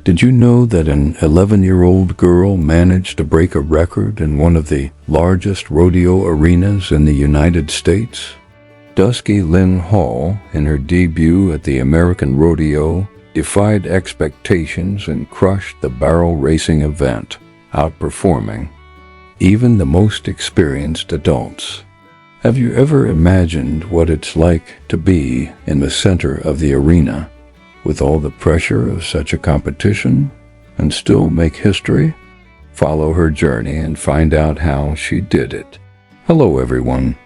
Did you know that an 11-year-old girl managed to break a record in one of the largest rodeo arenas in the United States? Dusky Lynn Hall, in her debut at the American Rodeo, defied expectations and crushed the barrel racing event, outperforming even the most experienced adults. Have you ever imagined what it's like to be in the center of the arena, with all the pressure of such a competition, and still make history? Follow her journey and find out how she did it. Hello everyone,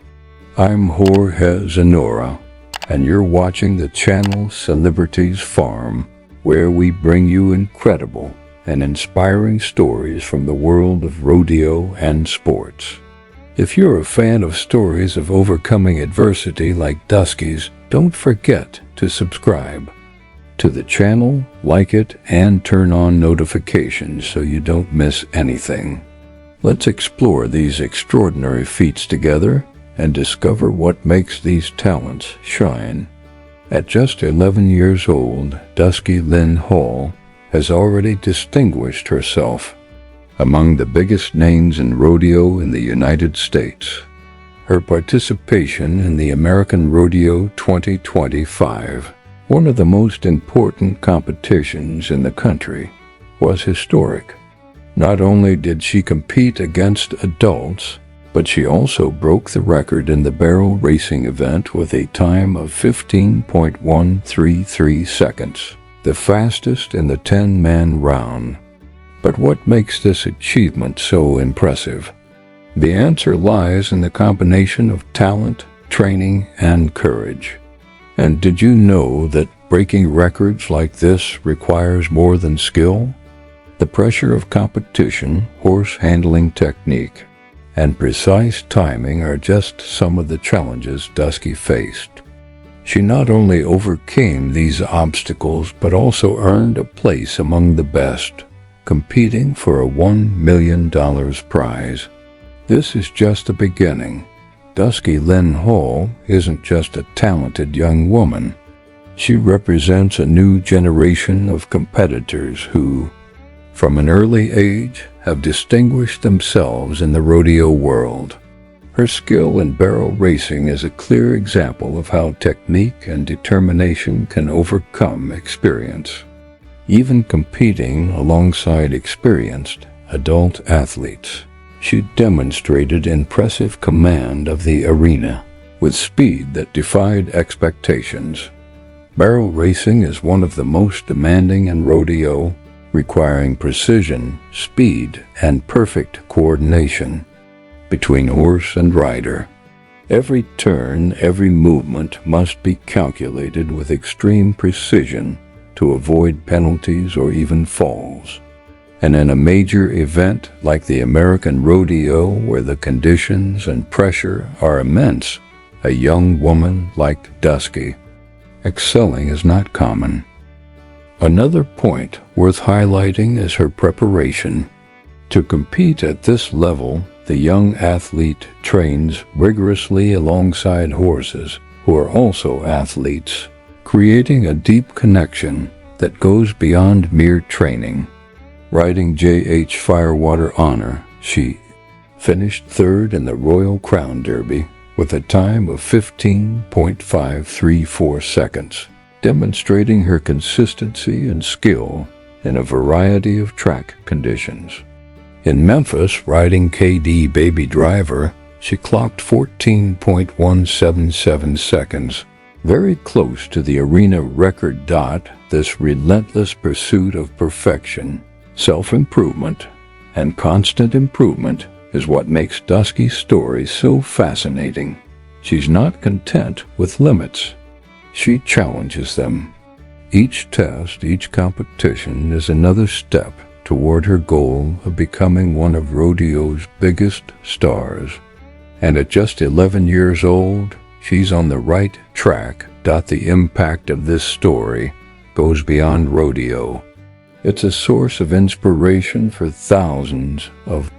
I'm Jorge Zanora, and you're watching the channel Celebrities Farm, where we bring you incredible and inspiring stories from the world of rodeo and sports. If you're a fan of stories of overcoming adversity like Dusky's, don't forget to subscribe to the channel, like it, and turn on notifications so you don't miss anything. Let's explore these extraordinary feats together and discover what makes these talents shine. At just 11 years old, Dusky Lynn Hall has already distinguished herself among the biggest names in rodeo in the United States. Her participation in the American Rodeo 2025, one of the most important competitions in the country, was historic. Not only did she compete against adults, but she also broke the record in the barrel racing event with a time of 15.133 seconds, the fastest in the 10-man round. But what makes this achievement so impressive? The answer lies in the combination of talent, training, and courage. And did you know that breaking records like this requires more than skill? The pressure of competition, horse handling technique, and precise timing are just some of the challenges Dusky faced. She not only overcame these obstacles but also earned a place among the best, competing for a $1 million prize. This is just the beginning. Dusky Lynn Hall isn't just a talented young woman. She represents a new generation of competitors who, from an early age, have distinguished themselves in the rodeo world. Her skill in barrel racing is a clear example of how technique and determination can overcome experience. Even competing alongside experienced adult athletes, she demonstrated impressive command of the arena with speed that defied expectations. Barrel racing is one of the most demanding in rodeo, requiring precision, speed, and perfect coordination between horse and rider. Every turn, every movement must be calculated with extreme precision to avoid penalties or even falls. And in a major event like the American Rodeo, where the conditions and pressure are immense, a young woman like Dusky excelling is not common. Another point worth highlighting is her preparation. To compete at this level, the young athlete trains rigorously alongside horses who are also athletes, creating a deep connection that goes beyond mere training. Riding J.H. Firewater Honor, she finished third in the Royal Crown Derby with a time of 15.534 seconds, demonstrating her consistency and skill in a variety of track conditions. In Memphis, riding K.D. Baby Driver, she clocked 14.177 seconds, very close to the arena record. This relentless pursuit of perfection, self-improvement, and constant improvement is what makes Dusky's story so fascinating. She's not content with limits. She challenges them. Each test, each competition is another step toward her goal of becoming one of rodeo's biggest stars. And at just 11 years old, she's on the right track. The impact of this story goes beyond rodeo. It's a source of inspiration for thousands of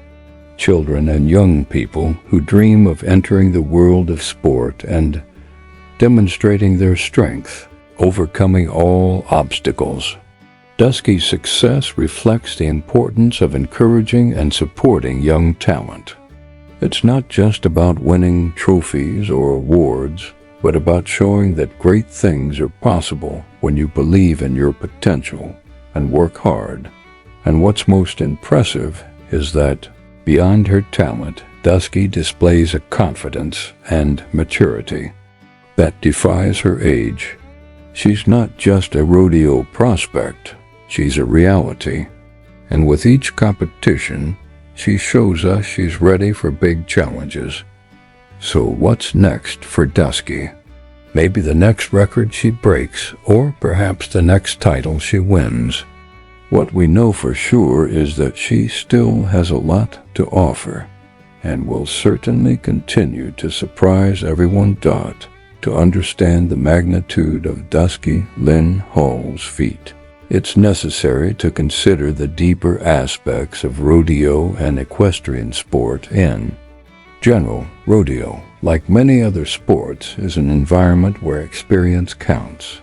children and young people who dream of entering the world of sport and demonstrating their strength, overcoming all obstacles. Dusky's success reflects the importance of encouraging and supporting young talent. It's not just about winning trophies or awards, but about showing that great things are possible when you believe in your potential and work hard. And what's most impressive is that, beyond her talent, Dusky displays a confidence and maturity that defies her age. She's not just a rodeo prospect, she's a reality. And with each competition, she shows us she's ready for big challenges. So what's next for Dusky? Maybe the next record she breaks, or perhaps the next title she wins. What we know for sure is that she still has a lot to offer, and will certainly continue to surprise everyone. To understand the magnitude of Dusky Lynn Hall's feat, it's necessary to consider the deeper aspects of rodeo and equestrian sport in general. Rodeo, like many other sports, is an environment where experience counts.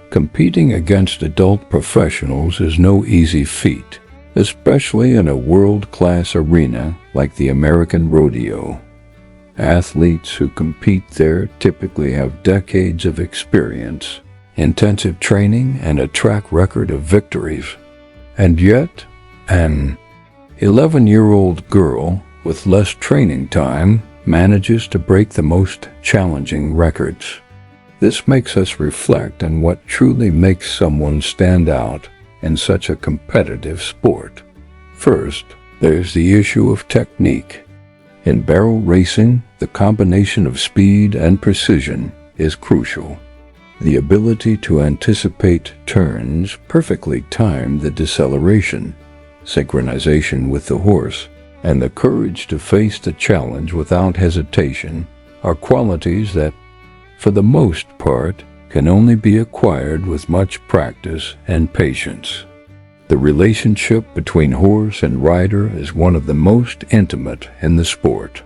Competing against adult professionals is no easy feat, especially in a world-class arena like the American Rodeo. Athletes who compete there typically have decades of experience, intensive training, and a track record of victories. And yet, an 11-year-old girl with less training time manages to break the most challenging records. This makes us reflect on what truly makes someone stand out in such a competitive sport. First, there's the issue of technique. In barrel racing, the combination of speed and precision is crucial. The ability to anticipate turns, perfectly time the deceleration, synchronization with the horse, and the courage to face the challenge without hesitation are qualities that, for the most part, can only be acquired with much practice and patience. The relationship between horse and rider is one of the most intimate in the sport.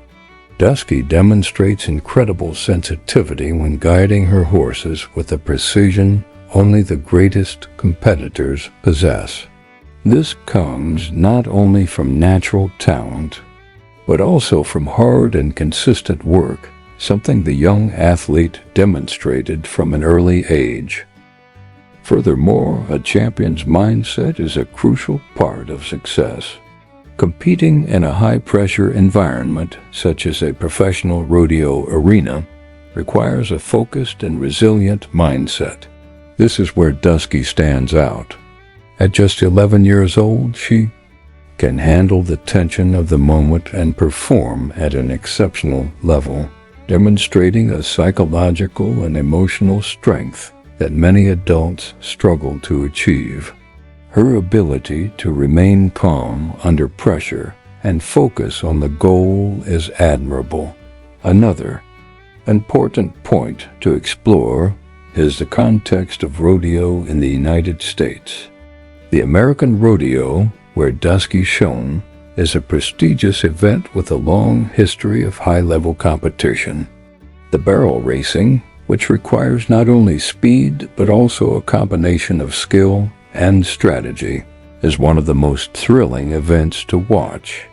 Dusky demonstrates incredible sensitivity when guiding her horses with a precision only the greatest competitors possess. This comes not only from natural talent, but also from hard and consistent work, something the young athlete demonstrated from an early age. Furthermore, a champion's mindset is a crucial part of success. Competing in a high-pressure environment, such as a professional rodeo arena, requires a focused and resilient mindset. This is where Dusky stands out. At just 11 years old, she can handle the tension of the moment and perform at an exceptional level, demonstrating a psychological and emotional strength that many adults struggle to achieve. Her ability to remain calm under pressure and focus on the goal is admirable. Another important point to explore is the context of rodeo in the United States. The American Rodeo, where Dusky shone, is a prestigious event with a long history of high-level competition. The barrel racing, which requires not only speed but also a combination of skill and strategy, is one of the most thrilling events to watch.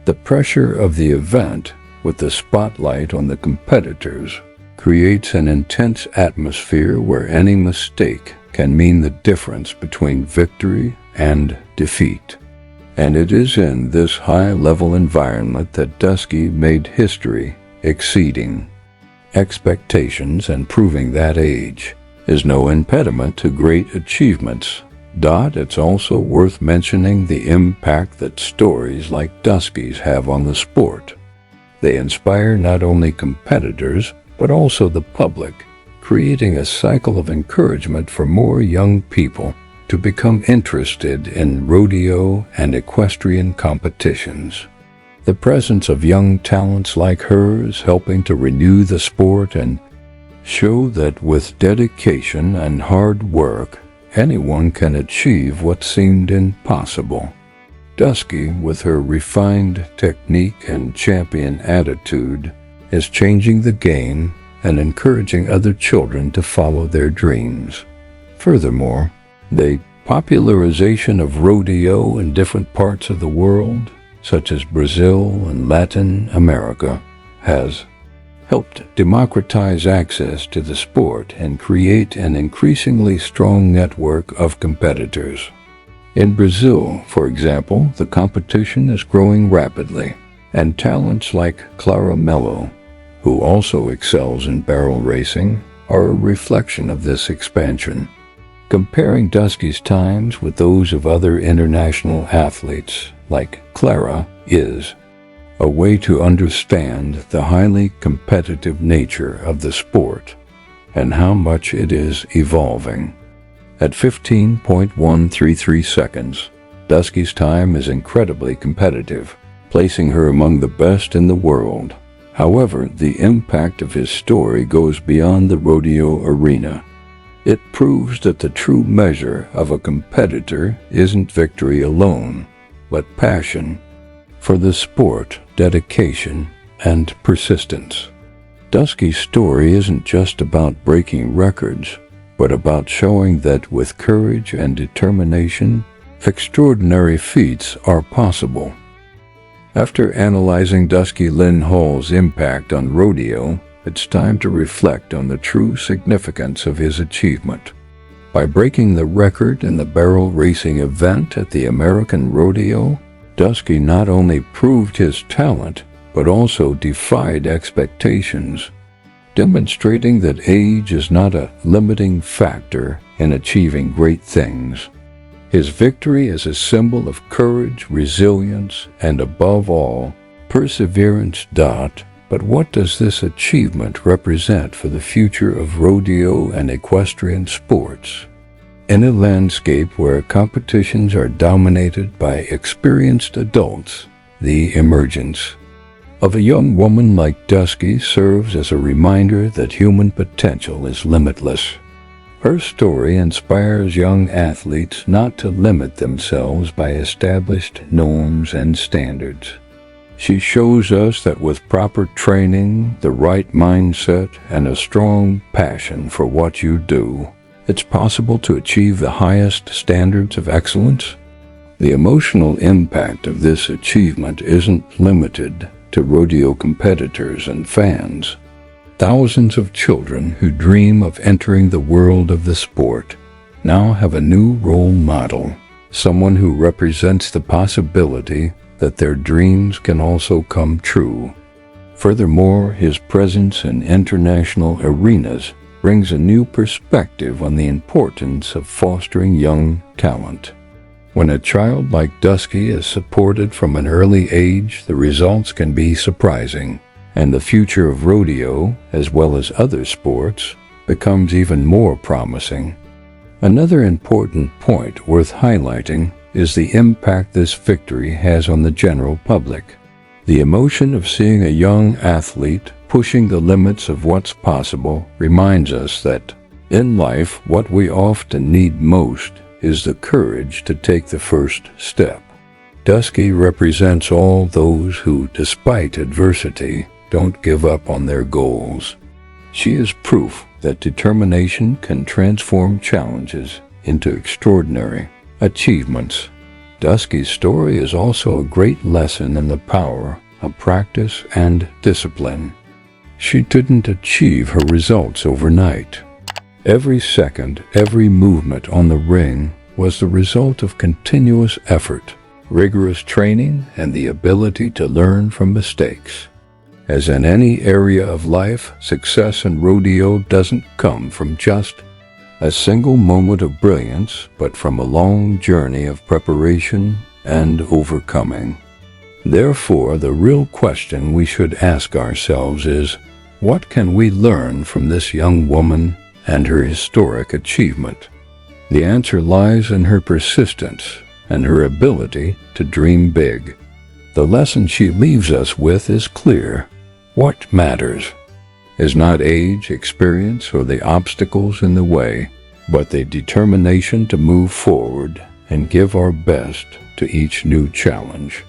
The pressure of the event, with the spotlight on the competitors, creates an intense atmosphere where any mistake can mean the difference between victory and defeat. And it is in this high-level environment that Dusky made history, exceeding expectations and proving that age is no impediment to great achievements. It's also worth mentioning the impact that stories like Dusky's have on the sport. They inspire not only competitors, but also the public, creating a cycle of encouragement for more young people to become interested in rodeo and equestrian competitions. The presence of young talents like hers helping to renew the sport and show that with dedication and hard work, anyone can achieve what seemed impossible. Dusky, with her refined technique and champion attitude, is changing the game and encouraging other children to follow their dreams. Furthermore, the popularization of rodeo in different parts of the world, such as Brazil and Latin America, has helped democratize access to the sport and create an increasingly strong network of competitors. In Brazil, for example, the competition is growing rapidly, and talents like Clara Mello, who also excels in barrel racing, are a reflection of this expansion. Comparing Dusky's times with those of other international athletes, like Clara, is a way to understand the highly competitive nature of the sport and how much it is evolving. At 15.133 seconds, Dusky's time is incredibly competitive, placing her among the best in the world. However, the impact of his story goes beyond the rodeo arena. It proves that the true measure of a competitor isn't victory alone, but passion for the sport, dedication, and persistence. Dusky's story isn't just about breaking records, but about showing that with courage and determination, extraordinary feats are possible. After analyzing Dusky Lynn Hall's impact on rodeo, it's time to reflect on the true significance of his achievement. By breaking the record in the barrel racing event at the American Rodeo, Dusky not only proved his talent, but also defied expectations, demonstrating that age is not a limiting factor in achieving great things. His victory is a symbol of courage, resilience, and above all, perseverance. But what does this achievement represent for the future of rodeo and equestrian sports? In a landscape where competitions are dominated by experienced adults, the emergence of a young woman like Dusky serves as a reminder that human potential is limitless. Her story inspires young athletes not to limit themselves by established norms and standards. She shows us that with proper training, the right mindset, and a strong passion for what you do, it's possible to achieve the highest standards of excellence. The emotional impact of this achievement isn't limited to rodeo competitors and fans. Thousands of children who dream of entering the world of the sport now have a new role model, someone who represents the possibility that their dreams can also come true. Furthermore, his presence in international arenas brings a new perspective on the importance of fostering young talent. When a child like Dusky is supported from an early age, the results can be surprising, and the future of rodeo, as well as other sports, becomes even more promising. Another important point worth highlighting is the impact this victory has on the general public. The emotion of seeing a young athlete pushing the limits of what's possible reminds us that, in life, what we often need most is the courage to take the first step. Dusky represents all those who, despite adversity, don't give up on their goals. She is proof that determination can transform challenges into extraordinary achievements. Dusky's story is also a great lesson in the power of practice and discipline. She didn't achieve her results overnight. Every second, every movement on the ring was the result of continuous effort, rigorous training, and the ability to learn from mistakes. As in any area of life, success in rodeo doesn't come from just a single moment of brilliance, but from a long journey of preparation and overcoming. Therefore, the real question we should ask ourselves is, what can we learn from this young woman and her historic achievement? The answer lies in her persistence and her ability to dream big. The lesson she leaves us with is clear. What matters is not age, experience, or the obstacles in the way, but the determination to move forward and give our best to each new challenge.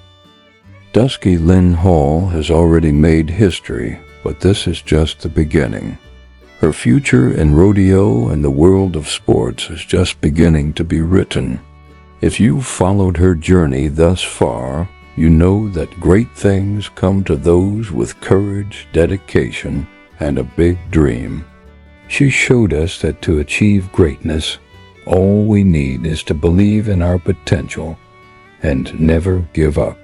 Dusky Lynn Hall has already made history, but this is just the beginning. Her future in rodeo and the world of sports is just beginning to be written. If you've followed her journey thus far, you know that great things come to those with courage, dedication, and a big dream. She showed us that to achieve greatness, all we need is to believe in our potential and never give up.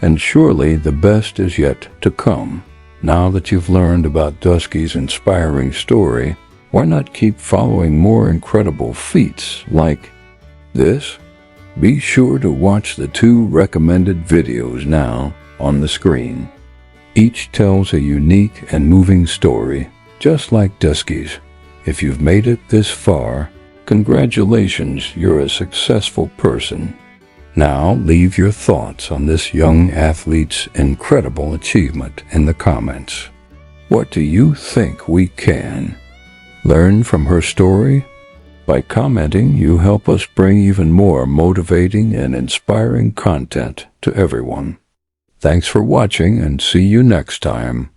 And surely the best is yet to come. Now that you've learned about Dusky's inspiring story, why not keep following more incredible feats like this? Be sure to watch the 2 recommended videos now on the screen. Each tells a unique and moving story, just like Dusky's. If you've made it this far, congratulations, you're a successful person. Now leave your thoughts on this young athlete's incredible achievement in the comments. What do you think we can learn from her story? By commenting, you help us bring even more motivating and inspiring content to everyone. Thanks for watching and see you next time.